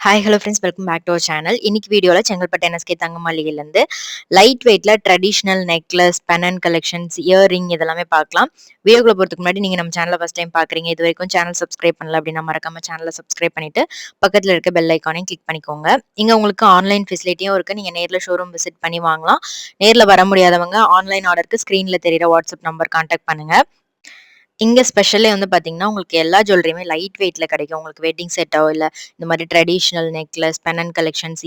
Hi hello friends, welcome back to our channel. இன்னைக்கு வீடியோவில் Chengalpattu NSK தங்க மாளிகையிலேருந்து லைட் வெயிட்ல ட்ரெடிஷ்னல் நெக்லஸ், பெனன் கலெக்ஷன்ஸ், இயரிங் இதெல்லாமே பார்க்கலாம். வீடியோக்குள்ள போகிறதுக்கு முன்னாடி நீங்கள் நம்ம சேனலை ஃபஸ்ட் டைம் பார்க்குறீங்க, இது வரைக்கும் சேனல் சப்ஸ்கிரைப் பண்ணல அப்படின்னா மறக்காம சேனலை சப்ஸ்கிரைப் பண்ணிட்டு பக்கத்தில் இருக்க பெல் ஐக்கானையும் கிளிக் பண்ணிக்கோங்க. இங்கே உங்களுக்கு ஆன்லைன் ஃபெசிலிட்டியும் இருக்குது. நீங்கள் நேரில் ஷோரூம் விசிட் பண்ணி வாங்கலாம். நேரில் வர முடியாதவங்க ஆன்லைன் ஆர்டருக்கு ஸ்க்ரீனில் தெரியிற வாட்ஸ்அப் நம்பர் கான்டாக்ட் பண்ணுங்கள். இங்க ஸ்பெஷலே வந்து பார்த்தீங்கன்னா, உங்களுக்கு எல்லா ஜுவல்லரியுமே லைட் வெயிட்ல கிடைக்கும். உங்களுக்கு வெட்டிங் செட்டோ, இல்ல இந்த மாரி ட்ரெடிஷனல் நெக்லஸ், பெனன் கலெக்ஷன்ஸ்,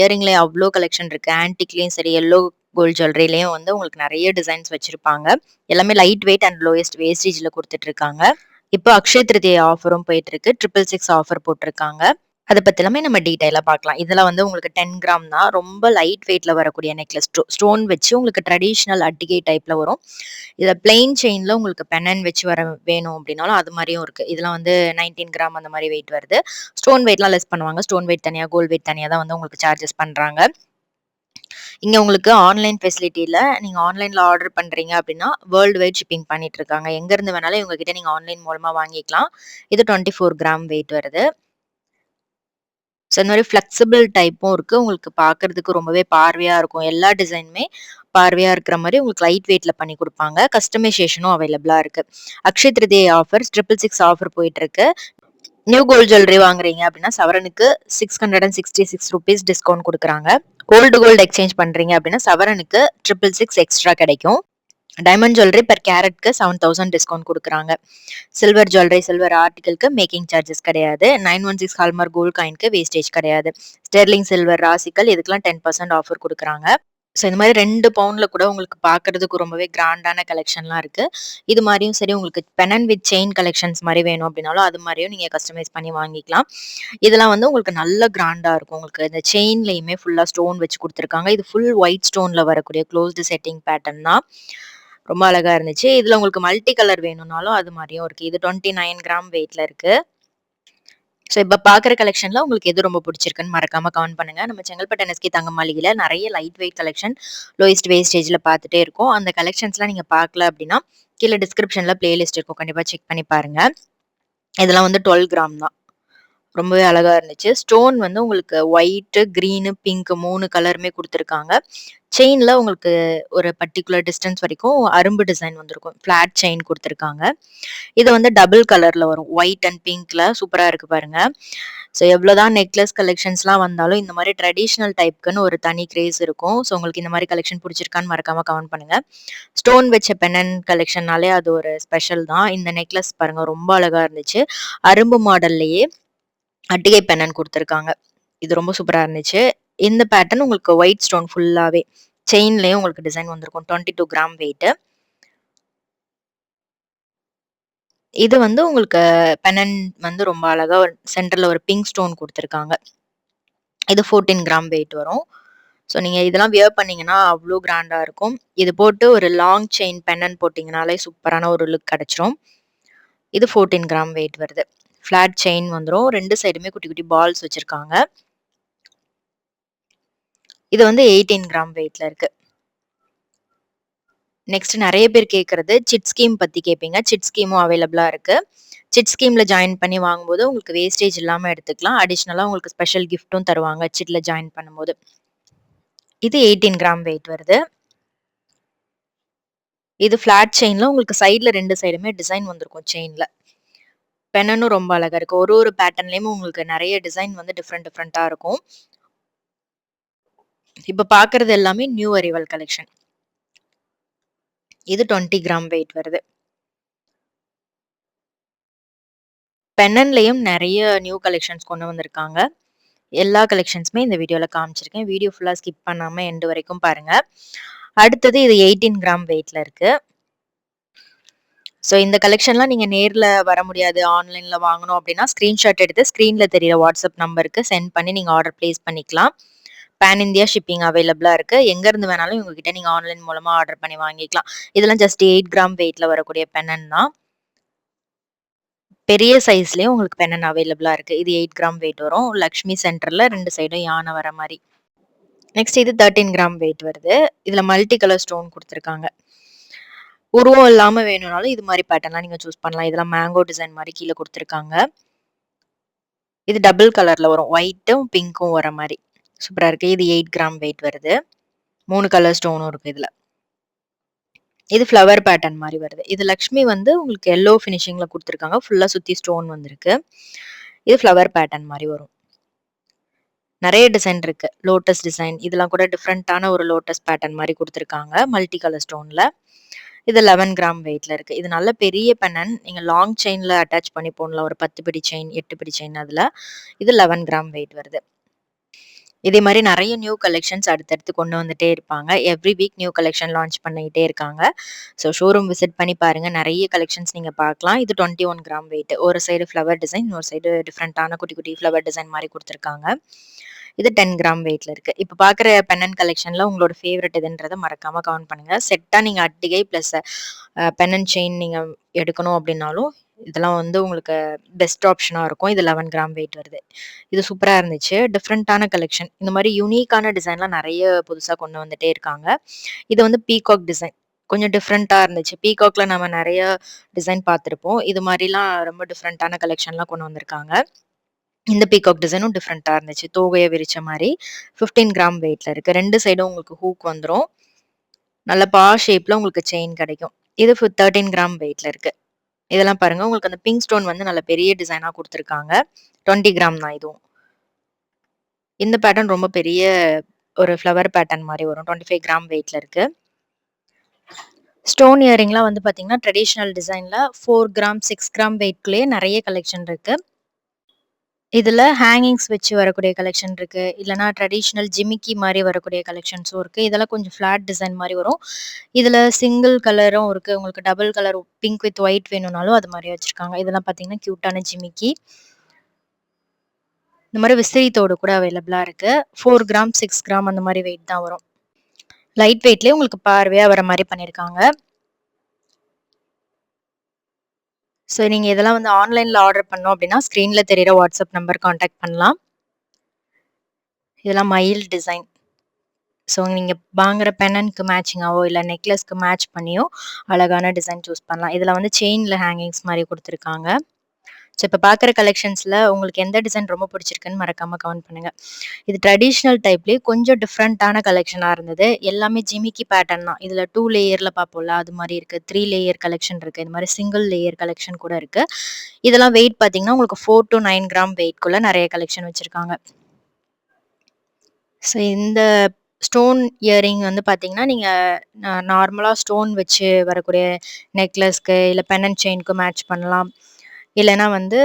இயரிங்லயே அவ்ளோ கலெக்ஷன் இருக்கு. ஆன்டிக்லயும் சரி, எல்லோ கோல்ட் ஜுவல்லரிலயும் வந்து உங்களுக்கு நெறைய டிசைன்ஸ் வச்சிருப்பாங்க. எல்லாமே லைட் வெயிட் அண்ட் லோயஸ்ட் வேஸ்டேஜ்ல குடுத்துட்டு இருக்காங்க. இப்போ அக்ஷய திருதியை ஆஃபரும் போயிட்டு இருக்கு. 666 ஆஃபர் போட்டிருக்காங்க. அத பத்தி எல்லாமே நம்ம டீடைலா பார்க்கலாம். இதுல வந்து உங்களுக்கு 10 கிராம் தான். ரொம்ப லைட் வெயிட்ல வரக்கூடிய நெக்லஸ். ஸ்டோன் வச்சு உங்களுக்கு ட்ரெடிஷனல் அட்டிகை டைப்ல வரும். இதுல பிளெயின் செயின்ல உங்களுக்கு பெனன் வச்சு வேணும் அப்படின்னாலும் அது மாரியும் இருக்கு. இதெல்லாம் வந்து 19 கிராம் அந்த மாரி வெயிட் வருது. ஸ்டோன் வெயிட்லாம் லெஸ் பண்ணுவாங்க. ஸ்டோன் வெயிட் தனியா, கோல்ட் வெயிட் தனியா தான் வந்து உங்களுக்கு சார்ஜஸ் பண்றாங்க. இங்க உங்களுக்கு ஆன்லைன் ஃபெசிலிட்டில நீங்க ஆன்லைன்ல ஆர்டர் பண்றீங்க அப்படின்னா, வேர்ல்டு வைட் ஷிப்பிங் பண்ணிட்டு இருக்காங்க. எங்க இருந்து வேணாலும் இவங்க கிட்ட நீங்க ஆன்லைன் மூலமா வாங்கிக்கலாம். இது 24 கிராம் வெயிட் வருது. ஸோ இந்த மாரி ஃப்ளெக்சிபிள் டைப்பும் இருக்கு. உங்களுக்கு பார்க்கறதுக்கு ரொம்பவே பார்வையா இருக்கும். எல்லா டிசைனுமே பார்வையா இருக்கிற மாரி உங்களுக்கு லைட் வெயிட்ல பண்ணி குடுப்பாங்க. கஸ்டமைசேஷனும் அவைலபிளா இருக்கு. அக்ஷய திருதியை ஆஃபர்ஸ் 666 ஆஃபர் போயிட்டு இருக்கு. நியூ கோல்ட் ஜுவல்லரி வாங்குறீங்க அப்படின்னா சவரனுக்கு ₹666 டிஸ்கவுண்ட் குடுக்குறாங்க. ஓல்டு கோல்டு எக்ஸ்சேஞ்ச் பண்றீங்க அப்படின்னா சவரனுக்கு 666 எக்ஸ்ட்ரா கிடைக்கும். டைமண்ட் ஜுவல்லரி பெர் கேரட்க்கு 7000 டிஸ்கவுண்ட் குடுக்குறாங்க. சில்வர் ஜுவல்லரி, சில்வர் ஆர்டிகல்க்கு மேக்கிங் சார்ஜஸ் கிடையாது. 916 ஹால்மார்க் கோல்ட் காயின்க்கு வேஸ்டேஜ் கிடையாது. ஸ்டெர்லிங் சில்வர் ராசிக்கல் இதுக்கெல்லாம் 10% ஆஃபர் குடுக்குறாங்க. ஸோ இந்த மாரி 2 பவுண்ட்ல கூட உங்களுக்கு பார்க்கறதுக்கு ரொம்பவே கிராண்டான கலெக்ஷன்லாம் இருக்கு. இது மாரியும் சரி உங்களுக்கு பெனன் வித் செயின் கலெக்ஷன்ஸ் மாரி வேணும் அப்படின்னாலும் அது மாரியும் நீங்க கஸ்டமைஸ் பண்ணி வாங்கிக்கலாம். இதெல்லாம் வந்து உங்களுக்கு நல்ல கிராண்டா இருக்கும். உங்களுக்கு இந்த செயின்லயுமே ஃபுல்லா ஸ்டோன் வச்சு குடுத்துருக்காங்க. இது ஃபுல் ஒயிட் ஸ்டோன்ல வரக்கூடிய க்ளோஸ்டு செட்டிங் பேட்டர்ன் தான். ரொம்ப அழகா இருந்துச்சு. இதுல உங்களுக்கு மல்டி கலர் வேணும்னாலும் அது மாரியும் இருக்கு. இது 29 கிராம் வெயிட்ல இருக்கு. ஸோ இப்ப பார்க்குற கலெக்ஷன்ல உங்களுக்கு எது ரொம்ப பிடிச்சிருக்குன்னு மறக்காம கமெண்ட் பண்ணுங்க. நம்ம செங்கல்பட்டு என்எஸ்கே தங்க மாளிகையில நெறைய லைட் வெயிட் கலெக்ஷன் லோயஸ்ட் வேஸ்டேஜ்ல பார்த்துட்டே இருக்கோம். அந்த கலெக்ஷன்ஸ்லாம் நீங்க பார்க்கல அப்படின்னா, கீழ டிஸ்கிரிப்ஷன்ல பிளேலிஸ்ட் இருக்கும். கண்டிப்பா செக் பண்ணி பாருங்க. இதெல்லாம் வந்து 12 கிராம் தான். ரொம்பவே அழகா இருந்துச்சு. ஸ்டோன் வந்து உங்களுக்கு ஒயிட்டு, கிரீனு, பிங்க் 3 கலருமே குடுத்துருக்காங்க. செயின்ல உங்களுக்கு ஒரு பர்ட்டிகுலர் டிஸ்டன்ஸ் வரைக்கும் அரும்பு டிசைன் வந்திருக்கும். ஃபிளாட் செயின் குடுத்துருக்காங்க. இது வந்து டபுள் கலர்ல வரும். ஒயிட் அண்ட் பிங்க்ல சூப்பரா இருக்கு பாருங்க. ஸோ எவ்வளோதான் நெக்லஸ் கலெக்ஷன்ஸ்லாம் வந்தாலும் இந்த மாரி ட்ரெடிஷனல் டைப்க்குன்னு ஒரு தனி கிரேஸ் இருக்கும். ஸோ உங்களுக்கு இந்த மாரி கலெக்ஷன் பிடிச்சிருக்கான்னு மறக்காம கமெண்ட் பண்ணுங்க. ஸ்டோன் வச்ச பெனன் கலெக்ஷன்னாலே அது ஒரு ஸ்பெஷல் தான். இந்த நெக்லஸ் பாருங்க ரொம்ப அழகா இருந்துச்சு. அரும்பு மாடல்லயே அட்டிகை பெனன் குடுத்துருக்காங்க. இது ரொம்ப சூப்பரா இருந்துச்சு. இந்த பேட்டர்ன் உங்களுக்கு ஒயிட் ஸ்டோன் ஃபுல்லாவே. செயின்லயும் உங்களுக்கு டிசைன் வந்திருக்கும். 22 கிராம் வெயிட். இது வந்து உங்களுக்கு பெனன் வந்து ரொம்ப அழகா சென்டர்ல ஒரு பிங்க் ஸ்டோன் குடுத்துருக்காங்க. இது 14 கிராம் வெயிட் வரும். ஸோ நீங்க இதெல்லாம் வியர் பண்ணீங்கன்னா அவ்ளோ கிராண்டா இருக்கும். இது போட்டு ஒரு லாங் செயின் பெனன் போட்டீங்கனாலே சூப்பரான ஒரு லுக் கிடைச்சிரும். இது 14 கிராம் வெயிட் வருது. ஃபிளாட் செயின் வந்துரும். 2 சைடுமே குட்டி குட்டி பால்ஸ் வச்சிருக்காங்க. இது வந்து 18 கிராம் வெயிட்ல இருக்கு. நெக்ஸ்ட் நெறைய பேர் கேட்கறது சிட் ஸ்கீம் பத்தி கேட்பீங்க. சிட் ஸ்கீமும் அவைலபிளா இருக்கு. சிட் ஸ்கீம்ல ஜாயின் பண்ணி வாங்கும்போது உங்களுக்கு வேஸ்டேஜ் இல்லாம எடுத்துக்கலாம். அடிஷனலா உங்களுக்கு ஸ்பெஷல் கிஃப்ட்டும் தருவாங்க சிட்ல ஜாயின் பண்ணும்போது. இது 18 கிராம் வெயிட் வருது. இது ஃபிளாட் செயின்ல உங்களுக்கு சைடுல 2 சைடுமே டிசைன் வந்திருக்கும் செயின்ல. பென்னனும் ரொம்ப அழகா இருக்கு. ஒரு ஒரு பேட்டர்ன்லயும் உங்களுக்கு நெறைய டிசைன் வந்து டிஃபரெண்ட் டிஃபரெண்ட்டா இருக்கும். இப்ப பார்க்கறது எல்லாமே நியூ அரைவல் கலெக்ஷன். இது 20 கிராம் வெயிட் வருது. பென்னன்லயும் நெறைய நியூ கலெக்ஷன்ஸ் கொண்டு வந்திருக்காங்க. எல்லா கலெக்ஷன்ஸுமே இந்த வீடியோல காமிச்சிருக்கேன். வீடியோ ஃபுல்லா ஸ்கிப் பண்ணாம எண்ட் வரைக்கும் பாருங்க. அடுத்தது இது 18 கிராம் வெயிட்ல இருக்கு. ஸோ இந்த கலெக்ஷன்லாம் நீங்க நேர்ல வர முடியாது, ஆன்லைன்ல வாங்கணும் அப்படின்னா, ஸ்கிரீன்ஷாட் எடுத்து ஸ்க்ரீன்ல தெரியிற வாட்ஸ்அப் நம்பருக்கு சென்ட் பண்ணி நீங்க ஆர்டர் பிளேஸ் பண்ணிக்கலாம். பேன் இந்தியா ஷிப்பிங் அவைலபிளா இருக்கு. எங்க இருந்து வேணாலும் இவங்ககிட்ட நீங்க ஆன்லைன் மூலமா ஆர்டர் பண்ணி வாங்கிக்கலாம். இதெல்லாம் ஜஸ்ட் 8 கிராம் வெயிட்ல வரக்கூடிய பென்னன் தான். பெரிய சைஸ்லயும் உங்களுக்கு பென்னன் அவைலபிளா இருக்கு. இது 8 கிராம் வெயிட் வரும். லக்ஷ்மி சென்டர்ல 2 சைடும் யானை வர மாரி. நெக்ஸ்ட் இது 13 கிராம் வெயிட் வருது. இதுல மல்டி கலர் ஸ்டோன் குடுத்துருக்காங்க. உருவம் இல்லாம வேணும்னாலும் இது மாரி பேட்டர்ன்லாம் நீங்க சூஸ் பண்ணலாம். இதெல்லாம் மேங்கோ டிசைன் மாரி கீழ குடுத்துருக்காங்க. இது டபுள் கலர்ல வரும். ஒயிட்டும், பிங்க்கும் வர மாரி. சூப்பரா இருக்கு. இது 8 கிராம் வெயிட் வருது. 3 கலர் ஸ்டோனும் இருக்கு இதுல. இது ஃப்ளவர் பேட்டர்ன் மாரி வருது. இது லக்ஷ்மி வந்து உங்களுக்கு எல்லோ ஃபினிஷிங்ல குடுத்துருக்காங்க. ஃபுல்லா சுத்தி ஸ்டோன் வந்திருக்கு. இது ஃப்ளவர் பேட்டர்ன் மாரி வரும். நெறைய டிசைன் இருக்கு. லோட்டஸ் டிசைன் இதெல்லாம் கூட டிஃபரண்டான ஒரு லோட்டஸ் பேட்டர்ன் மாரி குடுத்துருக்காங்க. மல்டி கலர் ஸ்டோன்ல. இது 11 கிராம் வெயிட்ல இருக்கு. இது நல்ல பெரிய பென்னன். நீங்க லாங் செயின்ல அட்டாச் பண்ணி போடலாம். ஒரு 10 பிடி செயின், 8 பிடி செயின் அதுல. இது 11 கிராம் வெயிட் வருது. இதே மாரி நெறைய நியூ கலெக்ஷன்ஸ் அடுத்தடுத்து கொண்டு வந்துட்டே இருப்பாங்க. Every week new collection launch பண்ணிட்டே இருக்காங்க. ஸோ ஷோரூம் விசிட் பண்ணி பாருங்க. நெறைய கலெக்ஷன்ஸ் நீங்க பார்க்கலாம். இது 21 கிராம் வெயிட். ஒரு சைடு ஃப்ளவர் டிசைன், இன்னொரு சைடு டிஃபரண்டான குட்டி குட்டி ஃப்ளவர் டிசைன் மாரி குடுத்துருக்காங்க. இது 10 கிராம் வெயிட்ல இருக்கு. இப்ப பார்க்குற பென்னன் கலெக்ஷன்ல உங்களோட ஃபேவரைட் எதுன்றத மறக்காம கமெண்ட் பண்ணுங்க. செட்டா நீங்க அட்டிகை பிளஸ் பென்னன் செயின் நீங்க எடுக்கணும் அப்டின்னாலும், இதெல்லாம் வந்து உங்களுக்கு பெஸ்ட் ஆப்ஷனா இருக்கும். இது 11 கிராம் வெயிட் வருது. இது சூப்பரா இருந்துச்சு. டிஃபரண்டான கலெக்ஷன். இந்த மாரி யூனிக்கான டிசைன்லாம் நெறைய புதுசா கொண்டு வந்துட்டே இருக்காங்க. இது வந்து பீகாக் டிசைன். கொஞ்சம் டிஃபரண்டா இருந்துச்சு. பீகாக்ல நம்ம நெறைய டிசைன் பார்த்திருப்போம். இது மாரிலாம் ரொம்ப டிஃபரண்டான கலெக்ஷன்லாம் கொண்டு வந்திருக்காங்க. இந்த பீகாக் டிசைனும் டிஃபரண்டா இருந்துச்சு. தோகைய விரிச்ச மாரி 15 கிராம் வெயிட்ல இருக்கு. 2 சைடும் உங்களுக்கு ஹூக் வந்துரும். நல்ல ஷேப்ல உங்களுக்கு செயின் கிடைக்கும். இது 13 கிராம் வெயிட்ல இருக்கு. இதெல்லாம் பாருங்க. உங்களுக்கு அந்த பிங்க் ஸ்டோன் வந்து நல்ல பெரிய டிசைனா குடுத்துருக்காங்க. 20 கிராம் தான் இதுவும். இந்த பேட்டர்ன் ரொம்ப பெரிய ஒரு ஃப்ளவர் பேட்டர்ன் மாரி வரும். 25 கிராம் வெயிட்ல இருக்கு. ஸ்டோன் இயரிங்லாம் வந்து பார்த்தீங்கன்னா, ட்ரெடிஷனல் டிசைன்ல 4 கிராம், 6 கிராம் வெயிட்குள்ளேயே நெறைய கலெக்ஷன் இருக்கு. இதுல ஹேங்கிங்ஸ் வச்சு வரக்கூடிய கலெக்ஷன் இருக்கு. இல்லன்னா ட்ரெடிஷனல் ஜிமிக்கி மாரி வரக்கூடிய கலெக்ஷன்ஸும் இருக்கு. இதெல்லாம் கொஞ்சம் ஃபிளாட் டிசைன் மாரி வரும். இதுல சிங்கிள் கலரும் இருக்கு. உங்களுக்கு double colour pink with white வேணும்னாலும் அது மாரி வச்சிருக்காங்க. இதெல்லாம் பார்த்தீங்கன்னா, கியூட்டான ஜிமிக்கி. இந்த மாரி விசிறி தோடு கூட அவைலபிளா இருக்கு. 4 கிராம், 6 கிராம் அந்த மாரி வெயிட் தான் வரும். லைட் வெயிட்லயே உங்களுக்கு பார்வையா வர மாரி பண்ணியிருக்காங்க. ஸோ நீங்க இதெல்லாம் வந்து ஆன்லைன்ல ஆர்டர் பண்ணோம் அப்டின்னா, ஸ்க்ரீன்ல தெரியிற வாட்ஸ்அப் நம்பர் கான்டாக்ட் பண்ணலாம். இதெல்லாம் மயில் டிசைன். ஸோ நீங்க வாங்குற பென்னனுக்கு மேட்சிங்காவோ, இல்ல நெக்லஸ்க்கு மேட்ச் பண்ணியோ அழகான டிசைன் சூஸ் பண்ணலாம். இதுல வந்து செயின்ல ஹேங்கிங்ஸ் மாரி குடுத்துருக்காங்க. ஸோ இப்ப பார்க்குற கலெக்ஷன்ஸ்ல உங்களுக்கு எந்த டிசைன் ரொம்ப பிடிச்சிருக்குன்னு மறக்காம கமெண்ட் பண்ணுங்க. இது ட்ரெடிஷனல் டைப்லயே கொஞ்சம் டிஃப்ரெண்ட்டான கலெக்ஷனா இருந்தது. எல்லாமே ஜிமிக்கி பேட்டர்ன் தான். இதுல 2 லேயர்ல பார்ப்போம்ல, அது மாரி இருக்கு. 3 லேயர் கலெக்ஷன் இருக்கு. இந்த மாரி சிங்கிள் லேயர் கலெக்ஷன் கூட இருக்கு. இதெல்லாம் வெயிட் பார்த்தீங்கன்னா, உங்களுக்கு 4 டூ 9 கிராம் வெயிட்குள்ள நெறைய கலெக்ஷன் வச்சிருக்காங்க. ஸோ இந்த ஸ்டோன் இயரிங் வந்து பார்த்தீங்கன்னா, நீங்க நார்மலா ஸ்டோன் வச்சு வரக்கூடிய நெக்லஸ்க்கு, இல்ல பெண்டன்ட் செயின்க்கு மேட்ச் பண்ணலாம். இல்லன்னா வந்து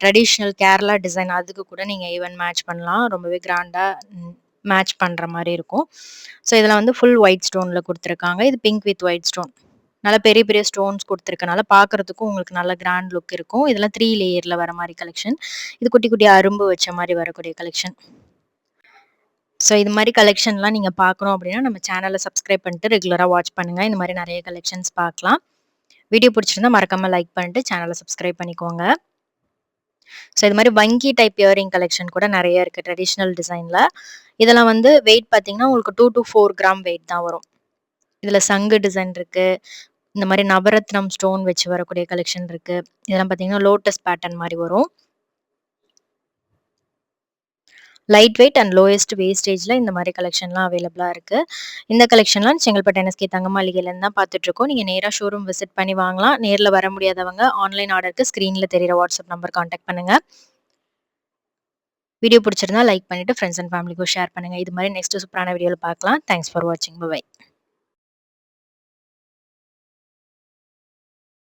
ட்ரெடிஷனல் கேரளா டிசைன் அதுக்கு கூட நீங்க ஈவன் மேட்ச் பண்ணலாம். ரொம்பவே கிராண்டா மேட்ச் பண்ற மாரி இருக்கும். ஸோ இதுல வந்து ஃபுல் ஒயிட் ஸ்டோன்ல குடுத்துருக்காங்க. இது பிங்க் வித் ஒயிட் ஸ்டோன். நல்லா பெரிய பெரிய ஸ்டோன்ஸ் குடுத்துருக்கனால பார்க்கறதுக்கும் உங்களுக்கு நல்ல கிராண்ட் லுக் இருக்கும். இதெல்லாம் 3 லேயர்ல வர மாரி கலெக்ஷன். இது குட்டி குட்டி அரும்பு வச்ச மாரி வரக்கூடிய கலெக்ஷன். ஸோ இது மாரி கலெக்ஷன்லாம் நீங்க பார்க்கணும் அப்டின்னா, நம்ம சேனல சப்ஸ்கிரைப் பண்ணிட்டு ரெகுலரா வாட்ச் பண்ணுங்க. இந்த மாரி நெறைய கலெக்ஷன்ஸ் பார்க்கலாம். வீடியோ பிடிச்சிருந்தா மறக்காம லைக் பண்ணிட்டு சேனல சப்ஸ்கிரைப் பண்ணிக்கோங்க. ஸோ இது மாரி வங்கி டைப் இயரிங் கலெக்ஷன் கூட நெறைய இருக்கு ட்ரெடிஷனல் டிசைன்ல. இதெல்லாம் வந்து வெயிட் பார்த்தீங்கன்னா, உங்களுக்கு 2 டூ 4 கிராம் வெயிட் தான் வரும். இதுல சங்கு டிசைன் இருக்கு. இந்த மாரி நவரத்னம் ஸ்டோன் வச்சு வரக்கூடிய கலெக்ஷன் இருக்கு. இதெல்லாம் பார்த்தீங்கன்னா, லோட்டஸ் பேட்டர்ன் மாரி வரும். லைட் வெயிட் அண்ட் லோயஸ்ட் வேஸ்டேஜ்ல இந்த மாரி கலெக்ஷன்லாம் அவைலபிளா இருக்கு. இந்த கலெக்ஷன்லாம் செங்கல்பட்டு NSK தங்க மாளிகையிலேருந்து தான் பார்த்துட்டுருக்கோம். நீங்க நேரா ஷோரூம் விசிட் பண்ணி வாங்கலாம். நேர்ல வர முடியாதவங்க ஆன்லைன் ஆர்டருக்கு ஸ்க்ரீன்ல தெரியிற வாட்ஸ்அப் நம்பர் கான்டாக்ட் பண்ணுங்க. வீடியோ பிடிச்சிருந்தா லைக் பண்ணிட்டு ஃப்ரெண்ட்ஸ் அண்ட் ஃபேமிலிக்கும் ஷேர் பண்ணுங்க. இது மாரி நெக்ஸ்ட் சூப்பரான வீடியோல பார்க்கலாம். தேங்க்ஸ் ஃபார் வாட்சிங். பை.